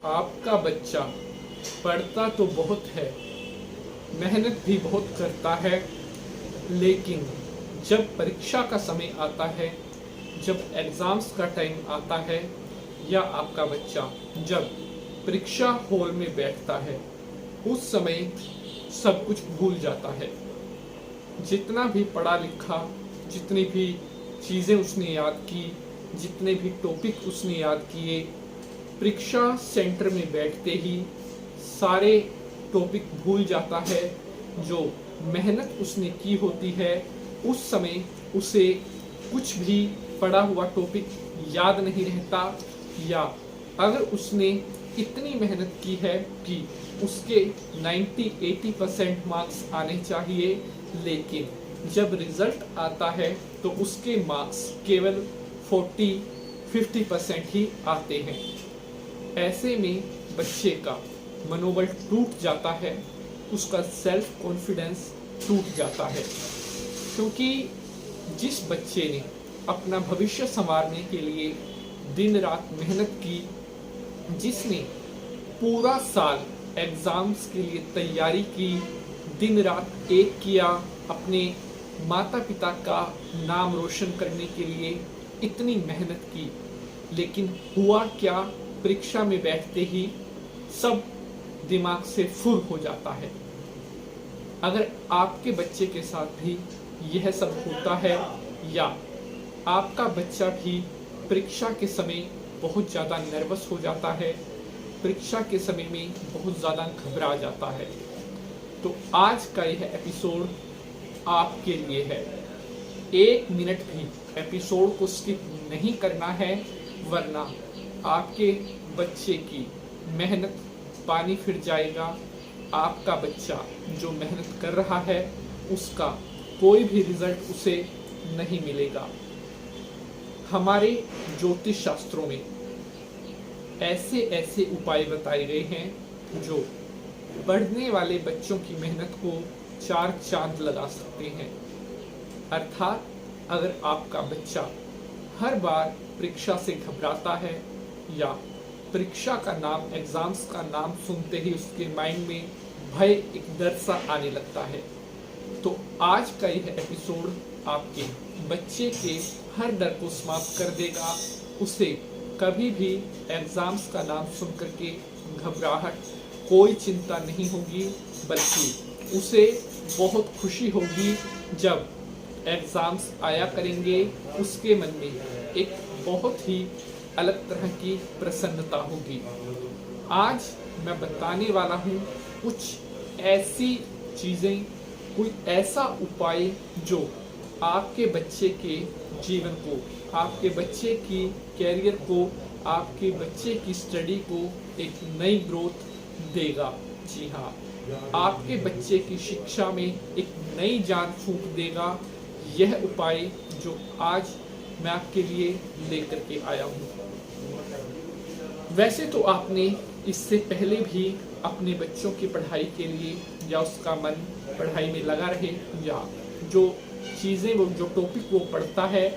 आपका बच्चा पढ़ता तो बहुत है, मेहनत भी बहुत करता है, लेकिन जब परीक्षा का समय आता है, जब एग्ज़ाम्स का टाइम आता है, या आपका बच्चा जब परीक्षा हॉल में बैठता है, उस समय सब कुछ भूल जाता है। जितना भी पढ़ा लिखा, जितनी भी चीज़ें उसने याद की, जितने भी टॉपिक उसने याद किए, परीक्षा सेंटर में बैठते ही सारे टॉपिक भूल जाता है। जो मेहनत उसने की होती है, उस समय उसे कुछ भी पढ़ा हुआ टॉपिक याद नहीं रहता, या अगर उसने इतनी मेहनत की है कि उसके 90-80% मार्क्स आने चाहिए, लेकिन जब रिजल्ट आता है तो उसके मार्क्स केवल 40-50% ही आते हैं। ऐसे में बच्चे का मनोबल टूट जाता है, उसका सेल्फ कॉन्फिडेंस टूट जाता है, क्योंकि जिस बच्चे ने अपना भविष्य संवारने के लिए दिन रात मेहनत की, जिसने पूरा साल एग्ज़ाम्स के लिए तैयारी की, दिन रात एक किया, अपने माता पिता का नाम रोशन करने के लिए इतनी मेहनत की, लेकिन हुआ क्या, परीक्षा में बैठते ही सब दिमाग से फुर हो जाता है। अगर आपके बच्चे के साथ भी यह सब होता है, या आपका बच्चा भी परीक्षा के समय बहुत ज़्यादा नर्वस हो जाता है, परीक्षा के समय में बहुत ज़्यादा घबरा जाता है, तो आज का यह एपिसोड आपके लिए है। 1 मिनट भी एपिसोड को स्किप नहीं करना है, वरना आपके बच्चे की मेहनत पानी फिर जाएगा। आपका बच्चा जो मेहनत कर रहा है, उसका कोई भी रिजल्ट उसे नहीं मिलेगा। हमारे ज्योतिष शास्त्रों में ऐसे ऐसे उपाय बताए गए हैं जो पढ़ने वाले बच्चों की मेहनत को 4 चांद लगा सकते हैं। अर्थात अगर आपका बच्चा हर बार परीक्षा से घबराता है, या परीक्षा का नाम, एग्ज़ाम्स का नाम सुनते ही उसके माइंड में भय, एक डर सा आने लगता है, तो आज का यह एपिसोड आपके बच्चे के हर डर को समाप्त कर देगा। उसे कभी भी एग्ज़ाम्स का नाम सुन करके घबराहट, कोई चिंता नहीं होगी, बल्कि उसे बहुत खुशी होगी। जब एग्ज़ाम्स आया करेंगे, उसके मन में एक बहुत ही अलग तरह की प्रसन्नता होगी। आज मैं बताने वाला हूँ कुछ ऐसी चीज़ें, कोई ऐसा उपाय जो आपके बच्चे के जीवन को, आपके बच्चे की कैरियर को, आपके बच्चे की स्टडी को एक नई ग्रोथ देगा। जी हाँ, आपके बच्चे की शिक्षा में एक नई जान फूंक देगा। यह उपाय जो आज मैं आपके लिए लेकर के आया हूँ। वैसे तो आपने इससे पहले भी अपने बच्चों की पढ़ाई के लिए, या उसका मन पढ़ाई में लगा रहे, या जो चीज़ें वो, जो टॉपिक वो पढ़ता है,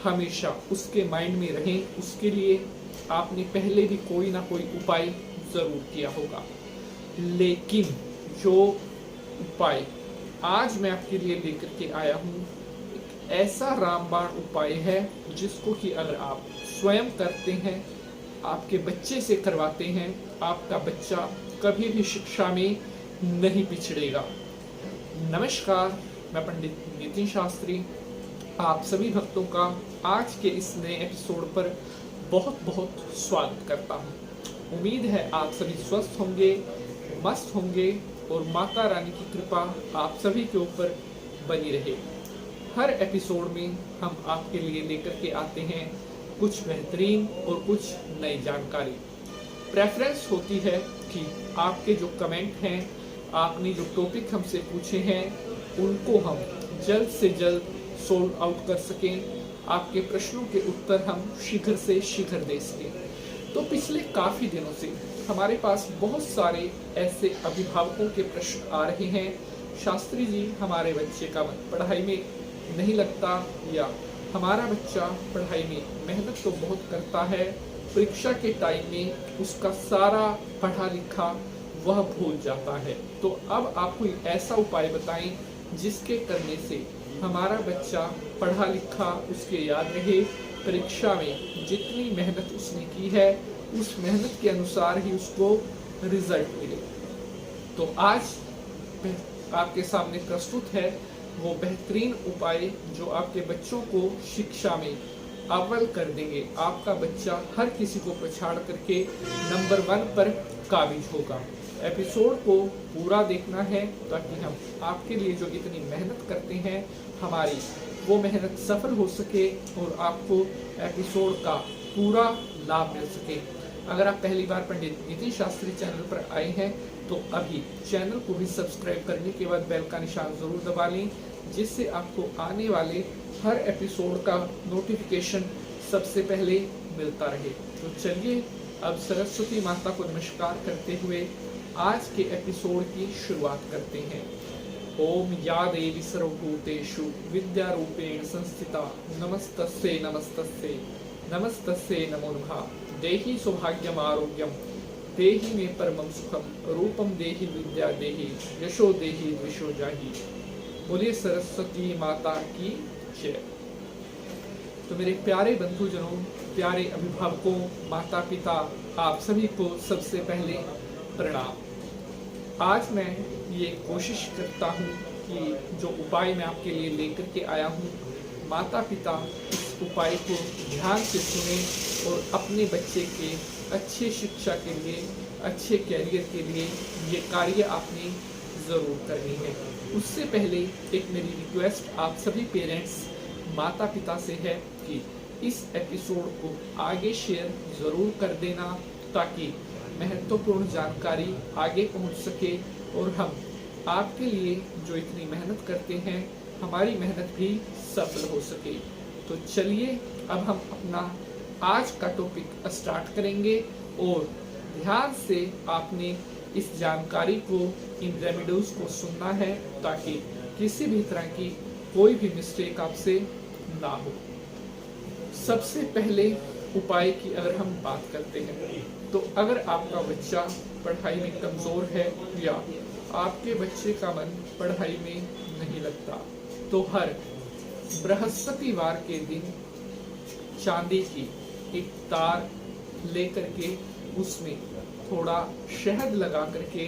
हमेशा उसके माइंड में रहें, उसके लिए आपने पहले भी कोई ना कोई उपाय ज़रूर किया होगा। लेकिन जो उपाय आज मैं आपके लिए लेकर के आया हूँ, एक ऐसा रामबाण उपाय है जिसको कि अगर आप स्वयं करते हैं, आपके बच्चे से करवाते हैं, आपका बच्चा कभी भी शिक्षा में नहीं पिछड़ेगा। नमस्कार, मैं पंडित नितिन शास्त्री आप सभी भक्तों का आज के इस नए एपिसोड पर बहुत बहुत स्वागत करता हूँ। उम्मीद है आप सभी स्वस्थ होंगे, मस्त होंगे, और माता रानी की कृपा आप सभी के ऊपर बनी रहे। हर एपिसोड में हम आपके लिए लेकर के आते हैं कुछ बेहतरीन और कुछ नई जानकारी। प्रेफरेंस होती है कि आपके जो कमेंट हैं, आपने जो टॉपिक हमसे पूछे हैं, उनको हम जल्द से जल्द सोल्व आउट कर सकें, आपके प्रश्नों के उत्तर हम शीघ्र से शीघ्र दे सकें। तो पिछले काफ़ी दिनों से हमारे पास बहुत सारे ऐसे अभिभावकों के प्रश्न आ रहे हैं, शास्त्री जी हमारे बच्चे का मन पढ़ाई में नहीं लगता, या हमारा बच्चा पढ़ाई में मेहनत तो बहुत करता है, परीक्षा के टाइम में उसका सारा पढ़ा लिखा वह भूल जाता है। तो अब आप कोई ऐसा उपाय बताएं जिसके करने से हमारा बच्चा पढ़ा लिखा उसके याद रहे, परीक्षा में जितनी मेहनत उसने की है उस मेहनत के अनुसार ही उसको रिजल्ट मिले। तो आज आपके सामने प्रस्तुत है वो बेहतरीन उपाय जो आपके बच्चों को शिक्षा में अव्वल कर देंगे। आपका बच्चा हर किसी को पछाड़ करके नंबर 1 पर काबिज होगा। एपिसोड को पूरा देखना है ताकि हम आपके लिए जो इतनी मेहनत करते हैं हमारी वो मेहनत सफल हो सके और आपको एपिसोड का पूरा लाभ मिल सके। अगर आप पहली बार पंडित नीतीश शास्त्री चैनल पर आए हैं तो अभी चैनल को भी सब्सक्राइब करने के बाद बेल का निशान जरूर दबा लें, जिससे आपको आने वाले हर एपिसोड का नोटिफिकेशन सबसे पहले मिलता रहे। तो चलिए अब सरस्वती माता को नमस्कार करते हुए आज के एपिसोड की शुरुआत करते हैं। ओम या देवी सर्वभूतेषु विद्यारूपेण संस्थिता नमस्तस्यै नमस्तस्यै नमस्तस्यै नमो नमः। देहि सौभाग्यम आरोग्यम देहि मे परमं सुखम रूपम देहि विद्या देहि यशो देहि द्विषो जाहि। बोलिए सरस्वती माता की जय। तो मेरे प्यारे बंधुजनों, प्यारे अभिभावकों, माता पिता, आप सभी को सबसे पहले प्रणाम। आज मैं ये कोशिश करता हूँ कि जो उपाय मैं आपके लिए लेकर के आया हूँ, माता पिता इस उपाय को ध्यान से सुने और अपने बच्चे के अच्छे शिक्षा के लिए, अच्छे कैरियर के लिए ये कार्य आपने ज़रूर करनी है। उससे पहले एक मेरी रिक्वेस्ट आप सभी पेरेंट्स, माता पिता से है कि इस एपिसोड को आगे शेयर ज़रूर कर देना ताकि महत्वपूर्ण जानकारी आगे पहुंच सके और हम आपके लिए जो इतनी मेहनत करते हैं हमारी मेहनत भी सफल हो सके। तो चलिए अब हम अपना आज का टॉपिक स्टार्ट करेंगे और ध्यान से आपने इस जानकारी को, इन रेमेडीज को सुनना है ताकि किसी भी तरह की कोई भी मिस्टेक आपसे ना हो। सबसे पहले उपाय की अगर हम बात करते हैं तो अगर आपका बच्चा पढ़ाई में कमज़ोर है या आपके बच्चे का मन पढ़ाई में नहीं लगता तो हर बृहस्पतिवार के दिन चांदी की एक तार लेकर के उसमें थोड़ा शहद लगा करके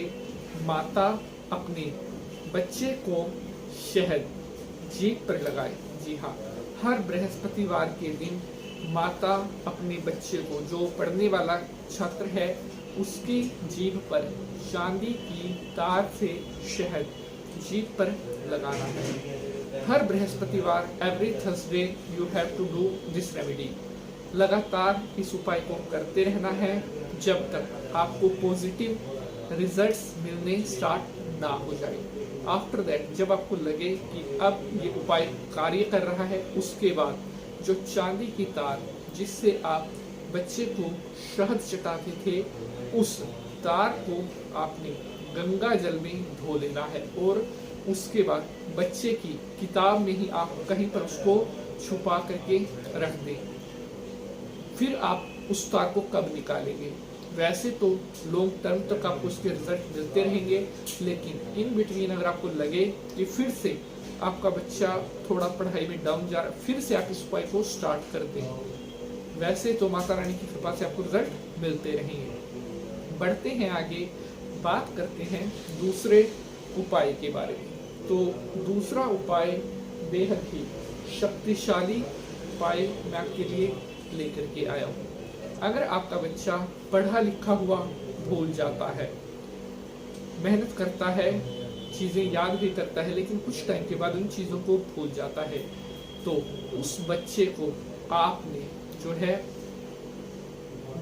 माता अपने बच्चे को शहद जीभ पर लगाए। जी हाँ, हर बृहस्पतिवार के दिन माता अपने बच्चे को, जो पढ़ने वाला छात्र है, उसकी जीभ पर चांदी की तार से शहद जीभ पर लगाना है। हर बृहस्पतिवार, every Thursday you have to do this remedy. लगातार इस उपाय को करते रहना है जब तक आपको पॉजिटिव रिजल्ट्स मिलने स्टार्ट ना हो जाए। आफ्टर दैट जब आपको लगे कि अब ये उपाय कार्य कर रहा है, उसके बाद जो चांदी की तार जिससे आप बच्चे को शहद चटाते थे, उस तार को आपने गंगा जल में धो लेना है और उसके बाद बच्चे की किताब में ही आप कहीं पर उसको छुपा करके रख दें। फिर आप उस तार को कब निकालेंगे? वैसे तो लॉन्ग टर्म तक आपको उसके रिजल्ट मिलते रहेंगे, लेकिन इन बिटवीन अगर आपको लगे कि फिर से आपका बच्चा थोड़ा पढ़ाई में डाउन जा रहा है, फिर से आप इस उपाय को स्टार्ट कर दें। वैसे तो माता रानी की कृपा से आपको रिजल्ट मिलते रहेंगे। बढ़ते हैं आगे, बात करते हैं दूसरे उपाय के बारे में। तो दूसरा उपाय बेहद ही शक्तिशाली उपाय मैं आपके लिए लेकर के आया हूँ। अगर आपका बच्चा पढ़ा लिखा हुआ भूल जाता है, मेहनत करता है, चीज़ें याद भी करता है, लेकिन कुछ टाइम के बाद उन चीज़ों को भूल जाता है, तो उस बच्चे को आपने जो है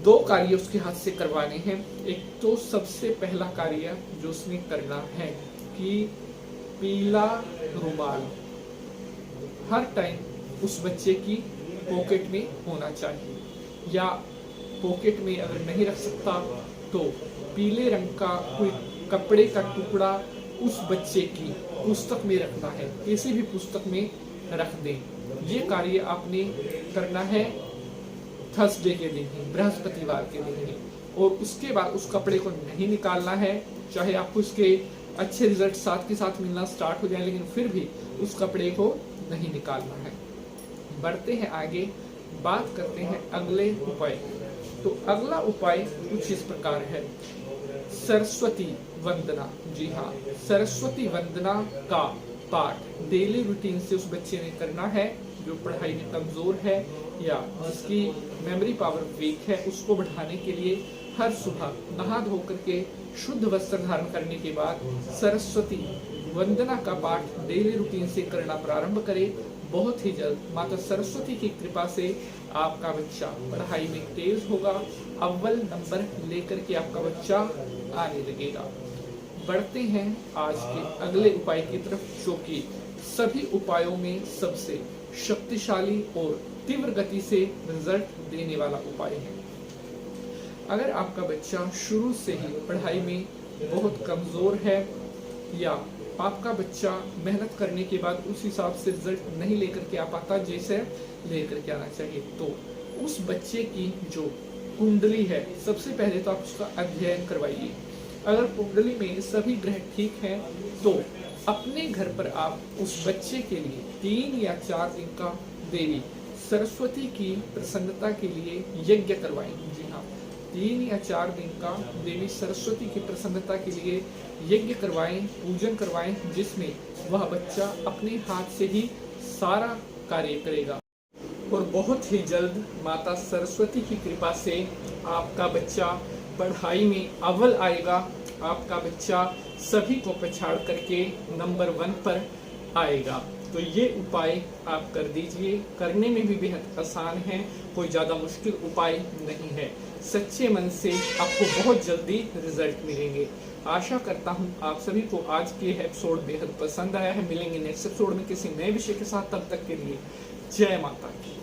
2 कार्य उसके हाथ से करवाने हैं। एक तो सबसे पहला कार्य जो उसने करना है कि पीला रुमाल हर टाइम उस बच्चे की पॉकेट में होना चाहिए, या पॉकेट में अगर नहीं रख सकता तो पीले रंग का कोई कपड़े का टुकड़ा उस बच्चे की पुस्तक में रखना है, किसी भी पुस्तक में रख दें। ये कार्य आपने करना है थर्सडे के दिन ही, बृहस्पतिवार के दिन ही, और उसके बाद उस कपड़े को नहीं निकालना है। चाहे आपको उसके अच्छे रिजल्ट साथ के साथ मिलना स्टार्ट हो जाए, लेकिन फिर भी उस कपड़े को नहीं निकालना है। बढ़ते हैं आगे, बात करते हैं अगले उपाय। तो अगला उपाय कुछ इस प्रकार है, सरस्वती वंदना। जी हाँ, सरस्वती वंदना का पाठ डेली रूटीन से उस बच्चे ने करना है जो पढ़ाई में कमजोर है या जिसकी मेमोरी पावर वीक है। उसको बढ़ाने के लिए हर सुबह नहा धो करके शुद्ध वस्त्र धारण करने के बाद सरस्वती वंदना का पाठ डेली रूटीन से करना प्रारंभ करें। बहुत ही जल्द माता सरस्वती की कृपा से आपका बच्चा पढ़ाई में तेज होगा, अव्वल नंबर लेकर के आपका बच्चा आने लगेगा। बढ़ते हैं आज के अगले उपाय की तरफ, जो कि सभी उपायों में सबसे शक्तिशाली और तीव्र गति से रिजल्ट देने वाला उपाय है। अगर आपका बच्चा शुरू से ही पढ़ाई में बहुत कमजोर है या आपका बच्चा मेहनत करने के बाद उस हिसाब से रिजल्ट नहीं लेकर के आ पाता जैसे लेकर के आना चाहिए, तो उस बच्चे की जो कुंडली है, सबसे पहले तो आप उसका अध्ययन करवाइए। अगर कुंडली में सभी ग्रह ठीक हैं तो अपने घर पर आप उस बच्चे के लिए 3 या 4 दिन का देवी सरस्वती की प्रसन्नता के लिए यज्ञ करवाएं। जी हाँ, 3 या 4 दिन का देवी सरस्वती की प्रसन्नता के लिए यज्ञ करवाएं, पूजन करवाएं, जिसमें वह बच्चा अपने हाथ से ही सारा कार्य करेगा और बहुत ही जल्द माता सरस्वती की कृपा से आपका बच्चा पढ़ाई में अव्वल आएगा। आपका बच्चा सभी को पछाड़ करके नंबर 1 पर आएगा। तो ये उपाय आप कर दीजिए, करने में भी बेहद आसान है, कोई ज़्यादा मुश्किल उपाय नहीं है। सच्चे मन से आपको बहुत जल्दी रिजल्ट मिलेंगे। आशा करता हूँ आप सभी को आज के एपिसोड बेहद पसंद आया है। मिलेंगे नेक्स्ट एपिसोड में किसी नए विषय के साथ, तब तक के लिए जय माता की।